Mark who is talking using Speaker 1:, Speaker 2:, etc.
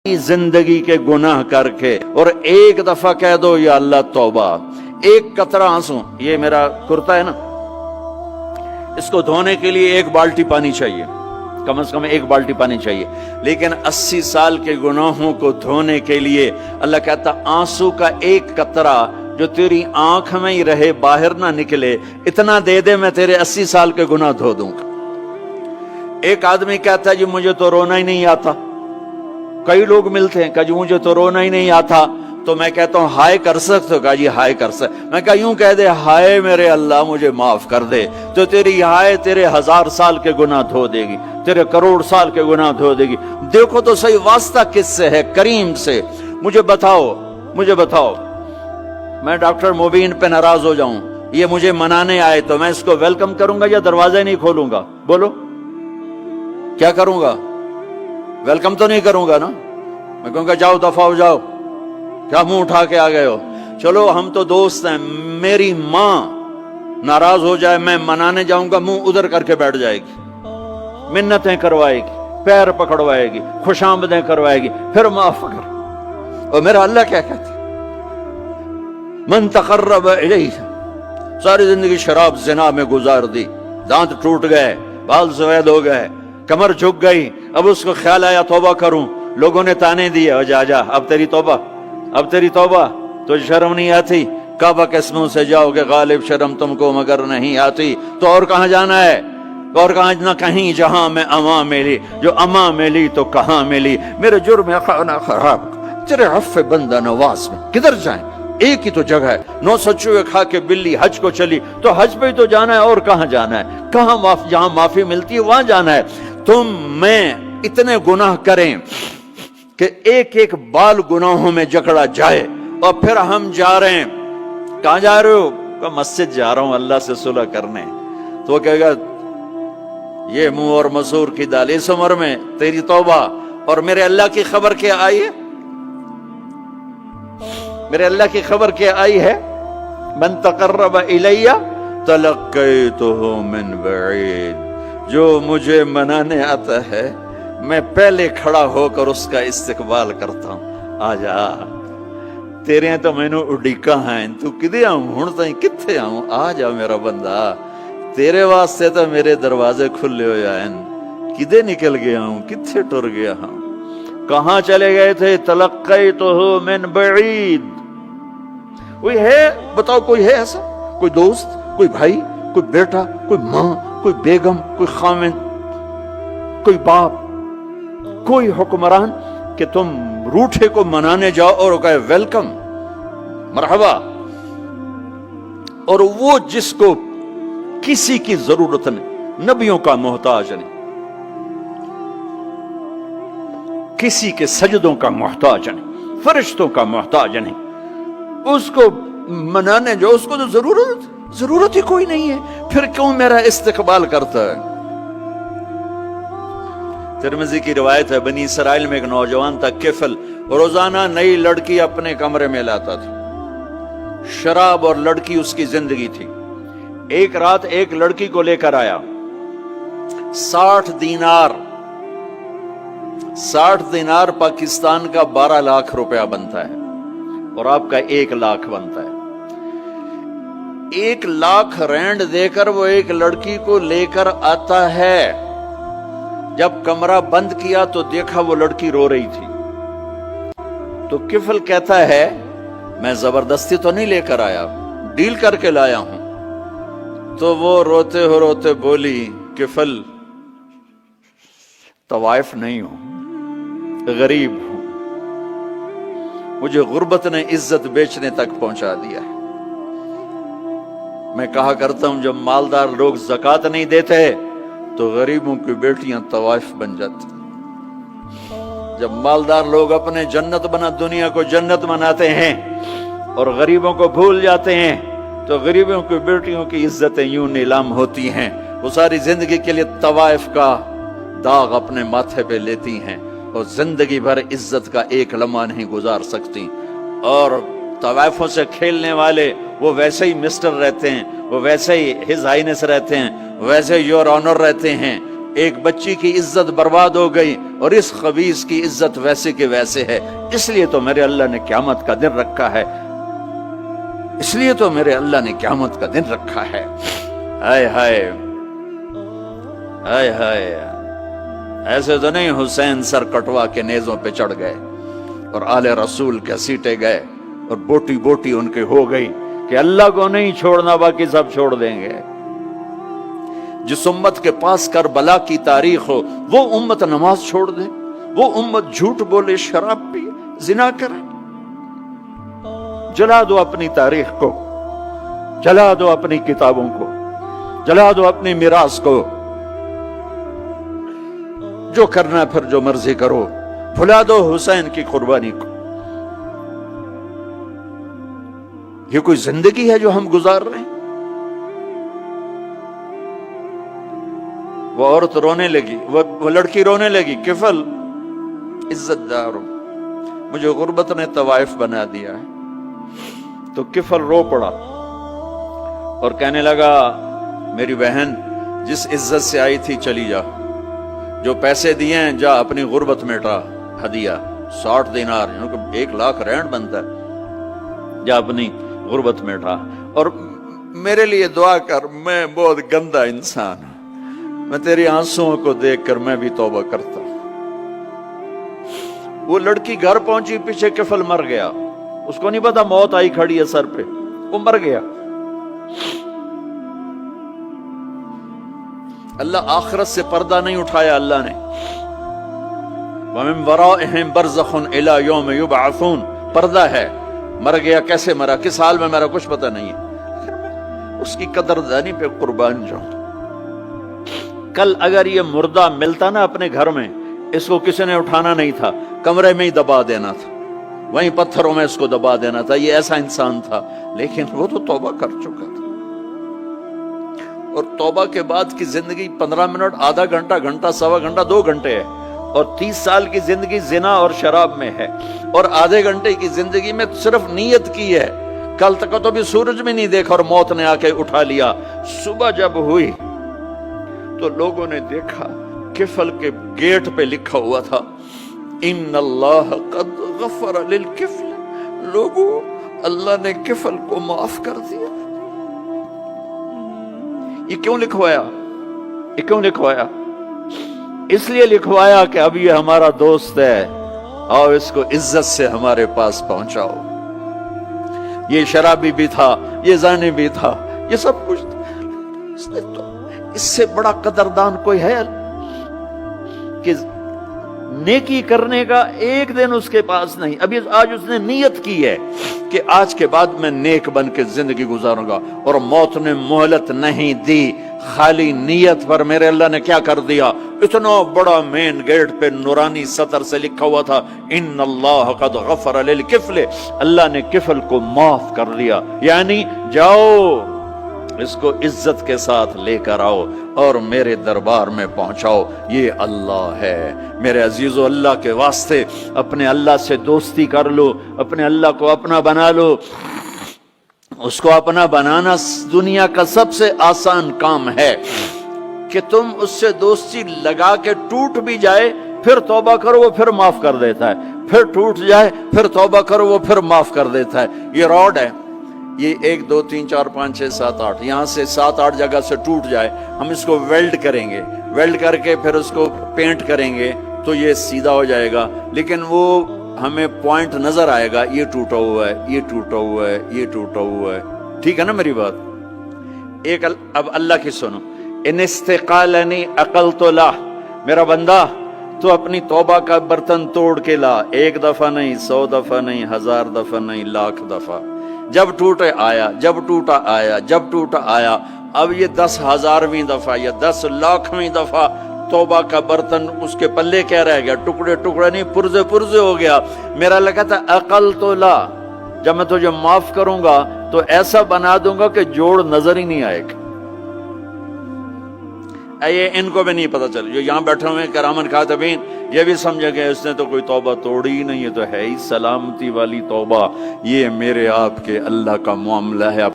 Speaker 1: जिंदगी के गुनाह करके और एक दफा कह दो या अल्लाह तौबा, एक कतरा आंसू, ये मेरा कुर्ता है ना, इसको धोने के लिए एक बाल्टी पानी चाहिए, कम से कम एक बाल्टी पानी चाहिए। लेकिन 80 साल के गुनाहों को धोने के लिए अल्लाह कहता आंसू का एक कतरा जो तेरी आंख में ही रहे, बाहर ना निकले, इतना दे दे मैं तेरे 80 साल के गुनाह धो दूंगा। एक आदमी कहता है जी मुझे तो रोना ही नहीं आता। कई लोग मिलते हैं, कहा जी मुझे तो रोना ही नहीं आता। तो मैं कहता हूं हाय कर सकते हो? कहा जी हाय कर सकते। मैं कहा यूं कह दे, हाय मेरे अल्लाह मुझे माफ कर दे, तो तेरी हाय तेरे 1000 साल के गुनाह धो देगी, तेरे करोड़ साल के गुनाह धो देगी। देखो तो सही वास्ता किससे है? करीम से। मुझे बताओ मैं डॉक्टर मुबीन पे नाराज हो जाऊं, ये मुझे मनाने आए, तो मैं इसको वेलकम करूंगा या दरवाजा ही नहीं खोलूंगा? बोलो क्या करूंगा? वेलकम तो नहीं करूंगा ना। मैं कहूंगा जाओ दफा हो जाओ, क्या मुंह उठा के आ गए हो? चलो हम तो दोस्त हैं। मेरी माँ नाराज हो जाए, मैं मनाने जाऊंगा, मुंह उधर करके बैठ जाएगी, मिन्नतें करवाएगी, पैर पकड़वाएगी, खुशामदें करवाएगी, फिर माफ कर। और मेरा अल्लाह क्या कहता? मन तकर्रब इलैहि, सारी जिंदगी शराब जिना में गुजार दी, दांत टूट गए, बाल सफेद हो गए, कमर झुक गई, अब उसको ख्याल आया तौबा करूं, लोगों ने ताने दिए, जा अब तेरी तौबा, तो शर्म नहीं आती? काबा के मुंह से जाओगे गालिब, शर्म तुमको मगर नहीं आती। तो और कहां जाना है? और कहां ना कहीं जहां में अमा मिली, जो अमा मिली तो कहां मिली। मेरे जुर्म खाना खराब, तेरे हफ्फे बंदा नवाज में किधर जाएं? एक ही तो जगह है, 900 चूहे खा के बिल्ली हज को चली, तो हज पे ही तो जाना है, और कहां जाना है? कहां जहां माफी मिलती है वहां जाना है। तुम मैं इतने गुनाह करें कि एक एक बाल गुनाहों में जकड़ा जाए, और फिर हम जा रहे हैं। कहां जा रहे हो? मस्जिद जा रहा हूं अल्लाह से सुलह करने। तो वो कहेगा ये मुंह और मसूर की दाल, इस उम्र में तेरी तौबा। और मेरे अल्लाह की खबर क्या आई है? मेरे अल्लाह की खबर क्या आई है? मन तकर्रब इलैया तलक्कैतुहु मिन बईद, जो मुझे मनाने आता है मैं पहले खड़ा होकर उसका इस्तकबाल करता हूं। आजा तेरे तो मैनू उड़ीका है, तू किदे आऊं हुण ताई, किथे आऊं? आ जा मेरा बंदा, तेरे वास्ते तो मेरे दरवाजे खुले हो जाएन, किदे निकल गया हूं, किथे टुर गया हूं, कहां चले गए थे? तलक्कैतुहु मिन बईद। कोई है? बताओ कोई है ऐसा? कोई दोस्त, कोई भाई, कोई बेटा, कोई माँ, कोई बेगम, कोई खामिन, कोई बाप, कोई हुक्मरान कि तुम रूठे को मनाने जाओ और कहे वेलकम, मरहबा। और वो जिसको किसी की जरूरत नहीं, नबियों का मोहताज नहीं, किसी के सजदों का मोहताज नहीं, फरिश्तों का मोहताज नहीं, उसको मनाने जाओ, उसको तो जरूरत ही कोई नहीं है, फिर क्यों मेरा इस्तकबाल करता है? तिरमिज़ी की रिवायत है, बनी इसराइल में एक नौजवान था किफल, रोजाना नई लड़की अपने कमरे में लाता था, शराब और लड़की उसकी जिंदगी थी। एक रात एक लड़की को लेकर आया, 60 दिनार पाकिस्तान का 12 लाख रुपया बनता है, और आपका 1 लाख बनता है। 1 लाख रैंड देकर वो एक लड़की को लेकर आता है। जब कमरा बंद किया तो देखा वो लड़की रो रही थी। तो किफल कहता है मैं जबरदस्ती तो नहीं लेकर आया, डील करके लाया हूं। तो वो रोते बोली, किफल तवाइफ नहीं हूं, गरीब हूं, मुझे गुर्बत ने इज्जत बेचने तक पहुंचा दिया है। मैं कहा करता हूं जब मालदार लोग ज़कात नहीं देते तो गरीबों की बेटियां तवाइफ बन जाती। जब मालदार लोग अपने दुनिया को जन्नत बनाते हैं और गरीबों को भूल जाते हैं, तो गरीबों की बेटियों की इज्जतें यूं नीलाम होती हैं। वो सारी जिंदगी के लिए तवाइफ का दाग अपने माथे पे लेती हैं और जिंदगी भर इज्जत का एक लम्हा नहीं गुजार सकती। और तवाइफों से खेलने वाले वो वैसे ही मिस्टर रहते हैं, वो वैसे ही हिज हाइनेस रहते हैं, वैसे योर ऑनर रहते हैं, ایک بچی کی عزت برباد ہو گئی اور اس خبیث کی عزت ویسے کے ویسے ہے، اس لیے تو میرے اللہ نے قیامت کا دن رکھا ہے، اس لیے تو میرے اللہ نے قیامت کا دن رکھا ہے۔ ہائے ہائے ہائے ہائے، ایسے تو نہیں حسین سر کٹوا کے نیزوں پہ چڑھ گئے اور آل رسول کے سیٹے گئے اور بوٹی بوٹی ان کے ہو گئی کہ اللہ کو نہیں چھوڑنا باقی سب چھوڑ دیں گے۔ جس امت کے پاس کربلا کی تاریخ ہو وہ امت نماز چھوڑ دے، وہ امت جھوٹ بولے، شراب پی، زنا کرے۔ جلا دو اپنی تاریخ کو، جلا دو اپنی کتابوں کو، جلا دو اپنی میراث کو، جو کرنا ہے پھر جو مرضی کرو، بھلا دو حسین کی قربانی کو۔ یہ کوئی زندگی ہے جو ہم گزار رہے ہیں؟ وہ عورت رونے لگی، وہ لڑکی رونے لگی، کفل عزت دار، مجھے غربت نے طوائف بنا دیا ہے۔ تو کفل رو پڑا اور کہنے لگا میری بہن جس عزت سے آئی تھی چلی جا، جو پیسے دیے ہیں جا اپنی غربت مٹا، ہدیہ 60 دینار یعنی کہ 1 لاکھ رینڈ بنتا ہے، جا اپنی غربت مٹا اور میرے لیے دعا کر، میں بہت گندا انسان ہوں، میں تیری آنسوؤں کو دیکھ کر میں بھی توبہ کرتا ہوں۔ وہ لڑکی گھر پہنچی، پیچھے کفل مر گیا، اس کو نہیں پتا موت آئی کھڑی ہے سر پہ، وہ مر گیا۔ اللہ آخرت سے پردہ نہیں اٹھایا اللہ نے۔ وَمِن وَرَائِهِمْ بَرْزَخٌ إِلَى يَوْمِ يُبْعَثُونَ، پردہ ہے، مر گیا، کیسے مرا، کس حال میں مرا، کچھ پتہ نہیں ہے، اس کی قدردانی پہ قربان جاؤں۔ کل اگر یہ مردہ ملتا نا اپنے گھر میں، اس کو کسی نے اٹھانا نہیں تھا، کمرے میں ہی دبا دینا تھا، وہیں پتھروں میں اس کو دبا دینا تھا، یہ ایسا انسان تھا، لیکن وہ تو توبہ کر چکا تھا۔ اور توبہ کے بعد کی زندگی 15 منٹ، آدھا گھنٹہ، گھنٹہ، سوا گھنٹہ، 2 گھنٹے ہے، اور 30 سال کی زندگی زنا اور شراب میں ہے، اور آدھے گھنٹے کی زندگی میں صرف نیت کی ہے۔ کل تک تو بھی سورج میں نہیں دیکھا اور موت نے آ کے اٹھا لیا۔ صبح جب ہوئی تو لوگوں نے دیکھا کفل کے گیٹ پہ لکھا ہوا تھا ان اللہ قد غفر للکفل، لوگوں اللہ نے کفل کو معاف کر دیا۔ یہ کیوں لکھوایا؟ یہ کیوں لکھوایا؟ اس لیے لکھوایا کہ اب یہ ہمارا دوست ہے، آؤ اس کو عزت سے ہمارے پاس پہنچاؤ۔ یہ شرابی بھی تھا، یہ زانی بھی تھا، یہ سب کچھ تھا۔ اس سے بڑا قدردان کوئی ہے کہ نیکی کرنے کا ایک دن اس کے پاس نہیں؟ ابھی آج اس نے نیت کی ہے کہ آج کے بعد میں نیک بن کے زندگی گزاروں گا، اور موت نے مہلت نہیں دی۔ خالی نیت پر میرے اللہ نے کیا کر دیا، اتنا بڑا مین گیٹ پہ نورانی سطر سے لکھا ہوا تھا ان اللہ قد غفر للکفل، اللہ نے کفل کو معاف کر دیا۔ یعنی جاؤ اس کو عزت کے ساتھ لے کر آؤ اور میرے دربار میں پہنچاؤ، یہ اللہ ہے۔ میرے عزیزو، اللہ کے واسطے اپنے اللہ سے دوستی کر لو، اپنے اللہ کو اپنا بنا لو۔ اس کو اپنا بنانا دنیا کا سب سے آسان کام ہے کہ تم اس سے دوستی لگا کے ٹوٹ بھی جائے پھر توبہ کرو وہ پھر معاف کر دیتا ہے، پھر ٹوٹ جائے پھر توبہ کرو وہ پھر معاف کر دیتا ہے۔ یہ راڈ ہے، یہ 1 2 3 4 5 6 7 8 یہاں سے 7 8 جگہ سے ٹوٹ جائے، ہم اس کو ویلڈ کریں گے، ویلڈ کر کے پھر اس کو پینٹ کریں گے تو یہ سیدھا ہو جائے گا، لیکن وہ ہمیں پوائنٹ نظر آئے گا، یہ ٹوٹا ہوا ہے، یہ ٹوٹا ہوا ہے، یہ ٹوٹا ہوا ہے۔ ٹھیک ہے نا میری بات؟ ایک اب اللہ کی سنو، ان استقالنی عقلت لا، میرا بندہ تو اپنی توبہ کا برتن توڑ کے لا، 1 دفعہ نہیں، 100 دفعہ نہیں، 1000 دفعہ نہیں، 1,00,000 دفعہ۔ جب ٹوٹے آیا، جب ٹوٹا آیا، جب ٹوٹا آیا، اب یہ 10,000ویں دفعہ یا 10,00,000ویں دفعہ توبہ کا برتن اس کے پلے کیا رہ گیا؟ ٹکڑے ٹکڑے نہیں، پرزے پرزے ہو گیا۔ میرا لگا تھا عقل تو لا، جب میں تجھے معاف کروں گا تو ایسا بنا دوں گا کہ جوڑ نظر ہی نہیں آئے گا۔ یہ ان کو بھی نہیں پتا چل، جو یہاں بیٹھے ہوئے کرامن کاتبین یہ بھی سمجھے گئے اس نے تو کوئی توبہ توڑی ہی نہیں، یہ تو ہے ہی سلامتی والی توبہ۔ یہ میرے آپ کے اللہ کا معاملہ ہے۔